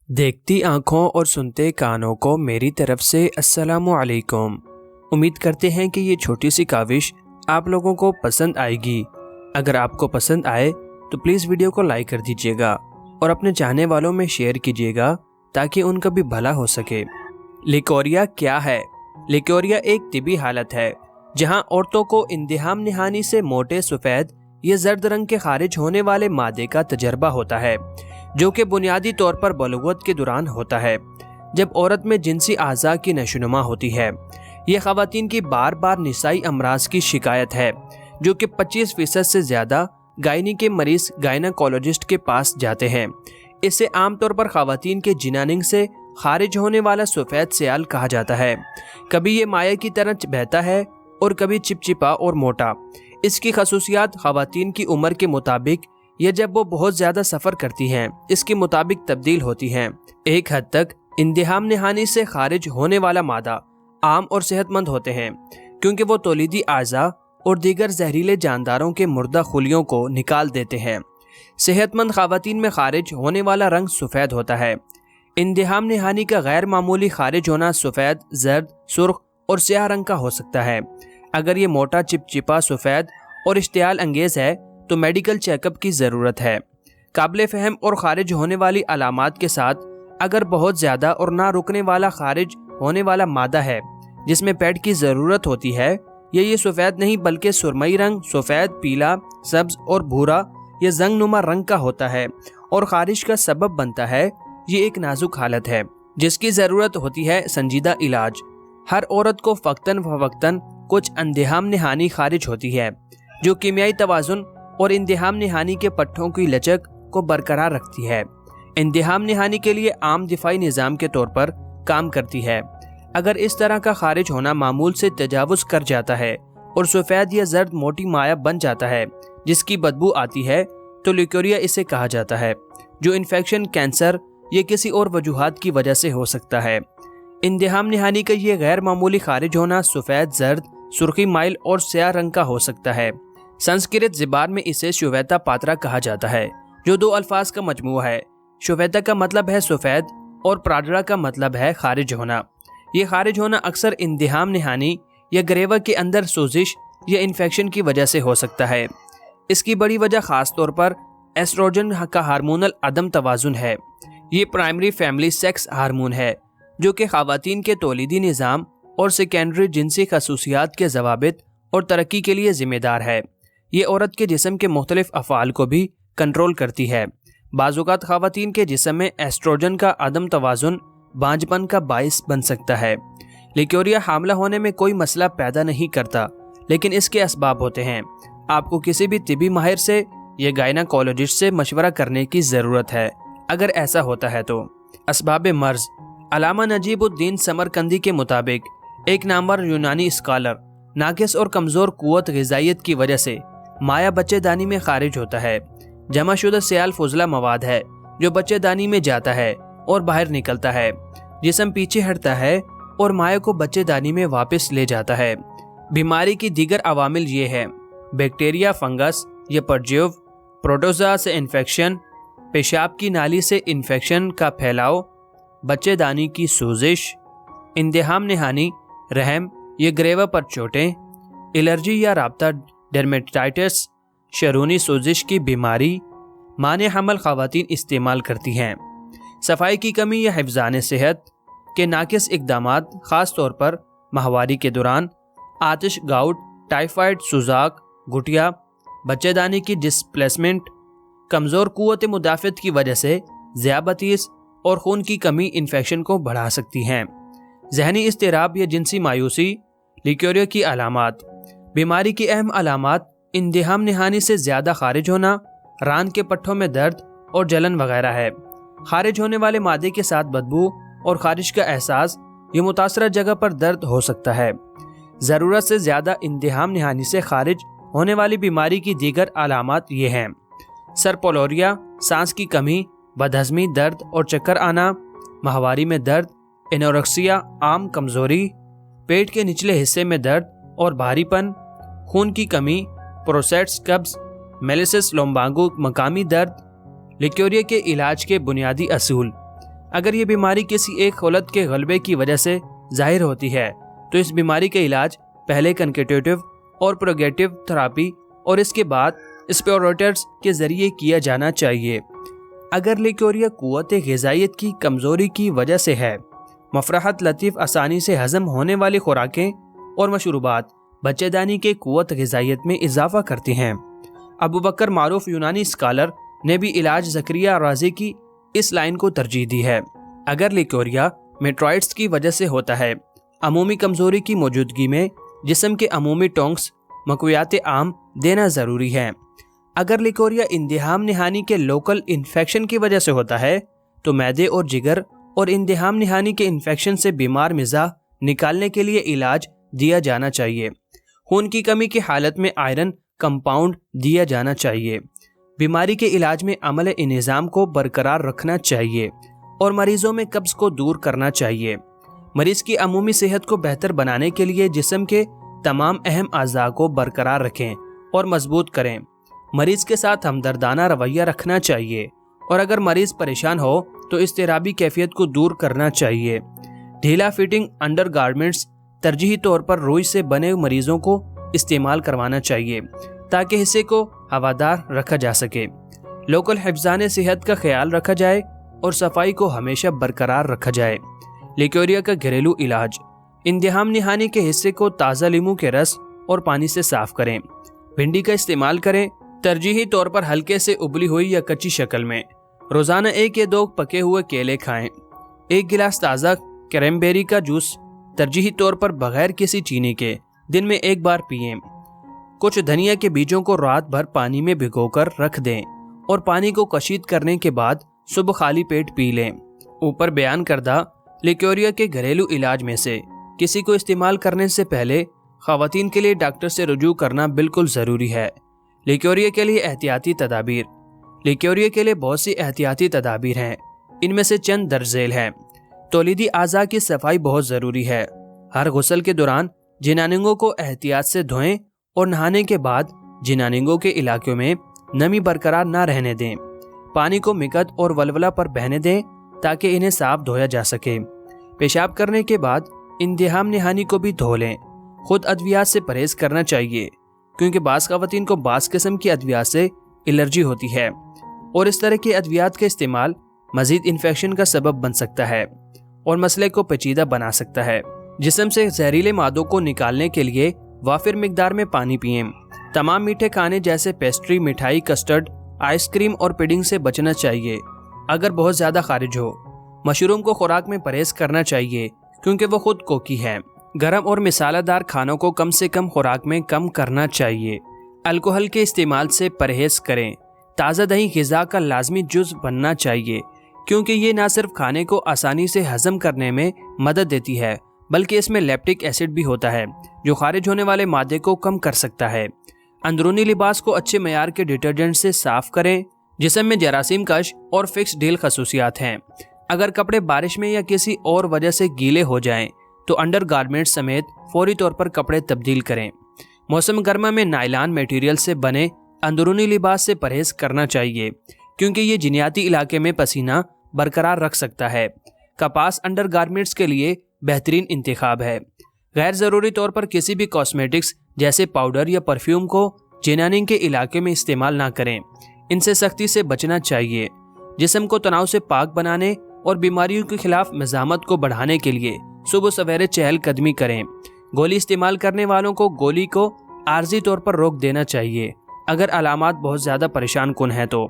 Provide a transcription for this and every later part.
देखती आंखों और सुनते कानों को मेरी तरफ से अस्सलामु अलैकुम। उम्मीद करते हैं कि ये छोटी सी काविश आप लोगों को पसंद आएगी। अगर आपको पसंद आए तो प्लीज़ वीडियो को लाइक कर दीजिएगा और अपने चाहने वालों में शेयर कीजिएगा ताकि उनका भी भला हो सके। लिकोरिया क्या है? लिकोरिया एक तिबी हालत है जहां औरतों को इंतहाम नहानी से मोटे सफ़ेद या जर्द रंग के खारिज होने वाले मादे का तजर्बा होता है, जो कि बुनियादी तौर पर बलूगत के दौरान होता है जब औरत में जिनसी आज़ा की नशोनुमा होती है। ये ख़वातीन की बार बार निसाई अमराज की शिकायत है, जो कि 25% से ज़्यादा गायनी के मरीज गायनाकोलॉजिस्ट के पास जाते हैं। इसे आमतौर पर ख़वातीन के जिनानिंग से खारिज होने वाला सफ़ेद सियाल कहा जाता है। कभी ये माया की तरह बहता है और कभी चिपचिपा और मोटा। इसकी खसूसियात ख़वातीन की उम्र के मुताबिक या जब वो बहुत ज़्यादा सफ़र करती हैं इसके मुताबिक तब्दील होती हैं। एक हद तक इंतहाम नहानी से खारिज होने वाला मादा आम और सेहतमंद होते हैं, क्योंकि वो तौलीदी आज़ा और दीगर जहरीले जानदारों के मुर्दा खुलियों को निकाल देते हैं। सेहतमंद ख़वातीन में खारिज होने वाला रंग सफ़ेद होता है। इंतहाम नहानी का गैर मामूली खारिज होना सफ़ेद, जर्द, सुर्ख और स्याह रंग का हो सकता है। अगर ये मोटा, चिपचिपा, सफ़ेद और इश्तियाल अंगेज़ है तो मेडिकल चेकअप की ज़रूरत है। काबिल फ़हम और खारिज होने वाली अलामात के साथ अगर बहुत ज़्यादा और ना रुकने वाला खारिज होने वाला मादा है जिसमें पैड की ज़रूरत होती है, या ये सफ़ेद नहीं बल्कि सुरमई रंग, सफ़ेद, पीला, सब्ज़ और भूरा या जंगनुमा रंग का होता है और खारिज का सबब बनता है, ये एक नाजुक हालत है जिसकी ज़रूरत होती है संजीदा इलाज। हर औरत को फ़क्तन फ़वक्तन कुछ इंतहाम नहानी खारिज होती है जो कीमियाई तवाज़ुन और इंतहाम नहानी के पट्टों की लचक को बरकरार रखती है। इंतहाम नहानी के लिए आम दिफाई निज़ाम के तौर पर काम करती है। अगर इस तरह का खारिज होना मामूल से तजावुज़ कर जाता है और सफ़ेद या जर्द मोटी माया बन जाता है जिसकी बदबू आती है तो लिकोरिया इसे कहा जाता है, जो इन्फेक्शन, कैंसर या किसी और वजूहात की वजह से हो सकता है। इंतहाम नहानी का ये गैर मामूली खारिज होना सफ़ेद, जर्द, सुर्खी माइल और स्याह रंग का हो सकता है। संस्कृत ज़बान में इसे श्वेता पात्रा कहा जाता है, जो दो अल्फाज का मजमूआ है। श्वेता का मतलब है सफ़ेद और प्राडरा का मतलब है खारिज होना। ये खारिज होना अक्सर इंतहाम नहानी या ग्रेवा के अंदर सोजिश या इन्फेक्शन की वजह से हो सकता है। इसकी बड़ी वजह ख़ास तौर पर एस्ट्रोजन का हार्मोनल अदम तवाज़ुन है। ये प्राइमरी फैमिली सेक्स हार्मोन है जो कि ख़वातीन के तौलीदी निज़ाम और सेकेंडरी जिनसी खसूसियात के ज़वाबित और तरक्की के लिए ज़िम्मेदार है। ये औरत के जिस्म के मुख्तलिफ अफ़आल को भी कंट्रोल करती है। बाज़-औक़ात ख़वातीन के जिस्म में एस्ट्रोजन का अदम तवाज़ुन बांझपन का बाइस बन सकता है। लिकोरिया हामला होने में कोई मसला पैदा नहीं करता, लेकिन इसके असबाब होते हैं। आपको किसी भी तिबी माहिर से या गायनाकोलॉजिस्ट से मशवरा करने की ज़रूरत है अगर ऐसा होता है तो। असबाब मर्ज़। अलामा नजीबुद्दीन समरकंदी के मुताबिक एक नामवर यूनानी स्कॉलर नाकिस और कमज़ोर क़ुव्वत ग़िज़ाइयत की वजह से माया बच्चेदानी में खारिज होता है। जमाशुदा सियाल फुजला मवाद है जो बच्चेदानी में जाता है और बाहर निकलता है। जिस्म पीछे हटता है और माया को बच्चेदानी में वापस ले जाता है। बीमारी की दीगर अवामिल ये है: बैक्टीरिया, फंगस या परजीव, प्रोटोज़ोआ से इन्फेक्शन, पेशाब की नाली से इन्फेक्शन का फैलाव, बच्चेदानी की सोजिश, इंतहाम नहानी, रहम या ग्रेवा पर चोटें, एलर्जी या राब्ता, डर्मेटाइटिस, शरूनी सोजिश की बीमारी, माने हमल ख़वातीन इस्तेमाल करती हैं। सफाई की कमी या हिफ्ज़ान सेहत के नाकिस इक़दामात, ख़ास तौर पर माहवारी के दौरान, आतिश, गाउट, टाइफाइड, सुजाक, घुटिया, बच्चेदानी की डिस्प्लेसमेंट, कमज़ोर क़ुव्वत मुदाफ़त की वजह से ज़ियाबतीस और खून की कमी इन्फेक्शन को बढ़ा सकती हैं। ज़हनी इज़्तिराब या जिनसी मायूसी। लिकोरिया की अलामात। बीमारी की अहम अलामात इंतहाम नहानी से ज़्यादा खारिज होना, रान के पट्टों में दर्द और जलन वगैरह है। खारिज होने वाले मादे के साथ बदबू और खारिज का एहसास, ये मुतासरा जगह पर दर्द हो सकता है। ज़रूरत से ज़्यादा इंतहाम नहानी से खारिज होने वाली बीमारी की दीगर अलामात ये हैं: सरपोलोरिया, सांस की कमी, बदहज़मी, दर्द और चक्कर आना, माहवारी में दर्द, एनोरेक्सिया, आम कमज़ोरी, पेट के निचले हिस्से में दर्द और भारीपन, खून की कमी, प्रोस्टेट कब्ज़, मेलिसिस लोम्बांगो, मकामी दर्द। लिकोरिया के इलाज के बुनियादी असूल। اگر یہ بیماری کسی ایک خلط کے غلبے کی وجہ سے ظاہر ہوتی ہے تو اس بیماری کا علاج پہلے کنکیٹیو اور پروگیٹیو تھراپی اور اس کے بعد اسپیروٹرز کے ذریعے کیا جانا چاہیے۔ اگر لیکوریا قوت غذائیت کی کمزوری کی وجہ سے ہے، مفرحت لطیف آسانی سے ہضم ہونے والی خوراکیں اور مشروبات بچے دانی کے قوت غذائیت میں اضافہ کرتی ہیں۔ ابو بکر معروف یونانی اسکالر نے بھی علاج زکریا رازی کی اس لائن کو ترجیح دی ہے۔ اگر لیکوریا میٹرائٹس کی وجہ سے ہوتا ہے، عمومی کمزوری کی موجودگی میں جسم کے عمومی ٹونکس مقویات عام دینا ضروری ہے۔ اگر لیکوریا اندہام نہانی کے لوکل انفیکشن کی وجہ سے ہوتا ہے تو معدے اور جگر اور اندہام نہانی کے انفیکشن سے بیمار مزاح نکالنے کے لیے علاج دیا جانا چاہیے۔ خون کی کمی کی حالت میں آئرن کمپاؤنڈ دیا جانا چاہیے۔ بیماری کے علاج میں عمل انہضام کو برقرار رکھنا چاہیے اور مریضوں میں قبض کو دور کرنا چاہیے۔ مریض کی عمومی صحت کو بہتر بنانے کے لیے جسم کے تمام اہم اعضاء کو برقرار رکھیں اور مضبوط کریں۔ مریض کے ساتھ ہمدردانہ رویہ رکھنا چاہیے اور اگر مریض پریشان ہو تو اضطرابی کیفیت کو دور کرنا چاہیے۔ ڈھیلا فٹنگ انڈر گارمنٹس ترجیحی طور پر روئی سے بنے مریضوں کو استعمال کروانا چاہیے تاکہ حصے کو ہوادار رکھا جا سکے۔ لوکل حفظان صحت کا خیال رکھا جائے اور صفائی کو ہمیشہ برقرار رکھا جائے۔ لیکوریا کا گھریلو علاج: اندہام نہانی کے حصے کو تازہ لیموں کے رس اور پانی سے صاف کریں۔ بھنڈی کا استعمال کریں، ترجیحی طور پر ہلکے سے ابلی ہوئی یا کچی شکل میں۔ روزانہ 1 یا 2 پکے ہوئے کیلے کھائیں۔ 1 گلاس تازہ کرینبیری کا جوس ترجیحی طور پر بغیر کسی چینی کے دن میں 1 بار پئیں۔ کچھ دھنیا کے بیجوں کو رات بھر پانی میں بھگو کر رکھ دیں اور پانی کو کشید کرنے کے بعد صبح خالی پیٹ پی لیں۔ اوپر بیان کردہ لیکوریا کے گھریلو علاج میں سے کسی کو استعمال کرنے سے پہلے خواتین کے لیے ڈاکٹر سے رجوع کرنا بالکل ضروری ہے۔ لیکوریا کے لیے احتیاطی تدابیر: لیکوریا کے لیے بہت سی احتیاطی تدابیر ہیں، ان میں سے چند درج ذیل ہیں۔ تولیدی اعضاء کی صفائی بہت ضروری ہے۔ ہر غسل کے دوران جنانگوں کو احتیاط سے دھوئیں اور نہانے کے بعد جنانگوں کے علاقوں میں نمی برقرار نہ رہنے دیں۔ پانی کو مکت اور ولولہ پر بہنے دیں تاکہ انہیں صاف دھویا جا سکے۔ پیشاب کرنے کے بعد اندہام نہانی کو بھی دھو لیں۔ خود ادویات سے پرہیز کرنا چاہیے کیونکہ بعض خواتین کو بعض قسم کی ادویات سے الرجی ہوتی ہے اور اس طرح کے ادویات کا استعمال مزید انفیکشن کا سبب بن سکتا ہے اور مسئلے کو پیچیدہ بنا سکتا ہے۔ جسم سے زہریلے مادوں کو نکالنے کے لیے وافر مقدار میں پانی پئیں۔ تمام میٹھے کھانے جیسے پیسٹری، مٹھائی، کسٹرڈ، آئس کریم اور پڈنگ سے بچنا چاہیے اگر بہت زیادہ خارج ہو۔ مشروم کو خوراک میں پرہیز کرنا چاہیے کیونکہ وہ خود کوکی ہے۔ گرم اور مسالہ دار کھانوں کو کم سے کم خوراک میں کم کرنا چاہیے۔ الکحل کے استعمال سے پرہیز کریں۔ تازہ دہی غذا کا لازمی جز بننا چاہیے کیونکہ یہ نہ صرف کھانے کو آسانی سے ہضم کرنے میں مدد دیتی ہے بلکہ اس میں لیپٹک ایسڈ بھی ہوتا ہے جو خارج ہونے والے مادے کو کم کر سکتا ہے۔ اندرونی لباس کو اچھے معیار کے ڈٹرجنٹ سے صاف کریں۔ جسم میں جراثیم کش اور فکس ڈھیل خصوصیات ہیں۔ اگر کپڑے بارش میں یا کسی اور وجہ سے گیلے ہو جائیں تو انڈر گارمنٹ سمیت فوری طور پر کپڑے تبدیل کریں۔ موسم گرما میں نائلان میٹیریل سے بنے اندرونی لباس سے پرہیز کرنا چاہیے کیونکہ یہ جنیاتی علاقے میں پسینہ برقرار رکھ سکتا ہے۔ کپاس انڈر گارمنٹس کے لیے بہترین انتخاب ہے۔ غیر ضروری طور پر کسی بھی کاسمیٹکس جیسے پاؤڈر یا پرفیوم کو جناننگ کے علاقے میں استعمال نہ کریں، ان سے سختی سے بچنا چاہیے۔ جسم کو تناؤ سے پاک بنانے اور بیماریوں کے خلاف مزاحمت کو بڑھانے کے لیے صبح سویرے چہل قدمی کریں۔ گولی استعمال کرنے والوں کو گولی کو عارضی طور پر روک دینا چاہیے اگر علامات بہت زیادہ پریشان کن ہیں تو۔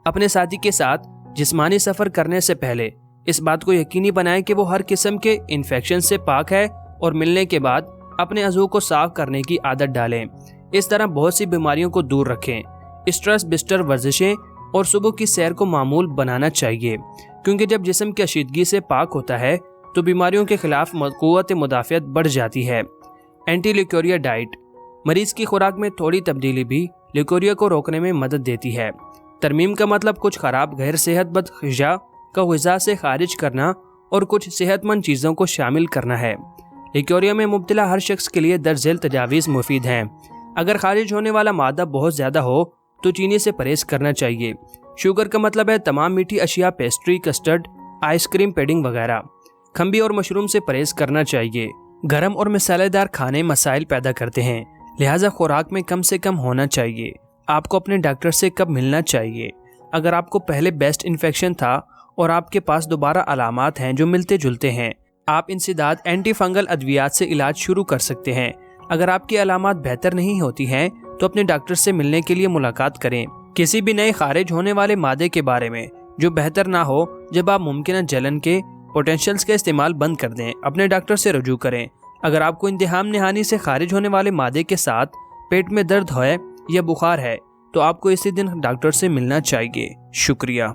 اپنے ساتھی کے ساتھ جسمانی سفر کرنے سے پہلے اس بات کو یقینی بنائیں کہ وہ ہر قسم کے انفیکشن سے پاک ہے اور ملنے کے بعد اپنے عضو کو صاف کرنے کی عادت ڈالیں۔ اس طرح بہت سی بیماریوں کو دور رکھیں۔ اسٹریس بسٹر ورزشیں اور صبح کی سیر کو معمول بنانا چاہیے کیونکہ جب جسم کی اشیدگی سے پاک ہوتا ہے تو بیماریوں کے خلاف قوت مدافعت بڑھ جاتی ہے۔ اینٹی لیکوریا ڈائٹ: مریض کی خوراک میں تھوڑی تبدیلی بھی لیکوریا کو روکنے میں مدد دیتی ہے۔ ترمیم کا مطلب کچھ خراب غیر صحت بد غذا کا غذا سے خارج کرنا اور کچھ صحت مند چیزوں کو شامل کرنا ہے۔ لیکوریا میں مبتلا ہر شخص کے لیے درج ذیل تجاویز مفید ہیں۔ اگر خارج ہونے والا مادہ بہت زیادہ ہو تو چینی سے پرہیز کرنا چاہیے۔ شوگر کا مطلب ہے تمام میٹھی اشیاء، پیسٹری، کسٹرڈ، आइस क्रीम, पेडिंग वगैरह। खंबी और मशरूम से परहेज करना चाहिए। गरम और मसालेदार खाने मसाइल पैदा करते हैं, लिहाजा खुराक में कम से कम होना चाहिए। आपको अपने डॉक्टर से कब मिलना चाहिए? अगर आपको पहले बेस्ट इन्फेक्शन था और आपके पास दोबारा अलामात हैं जो मिलते जुलते हैं, आप इंसदाद एंटी फंगल अद्वियात से इलाज शुरू कर सकते हैं। अगर आपकी अलामात बेहतर नहीं होती हैं तो अपने डॉक्टर से मिलने के लिए मुलाकात करें। किसी भी नए खारिज होने वाले मादे के बारे में जो बेहतर ना हो, जब आप मुमकिन जलन के पोटेंशियल्स का इस्तेमाल बंद कर दें, अपने डॉक्टर से रुजू करें। अगर आपको इंतहाम नहानी से खारिज होने वाले मादे के साथ पेट में दर्द है या बुखार है तो आपको इसी दिन डॉक्टर से मिलना चाहिए। शुक्रिया।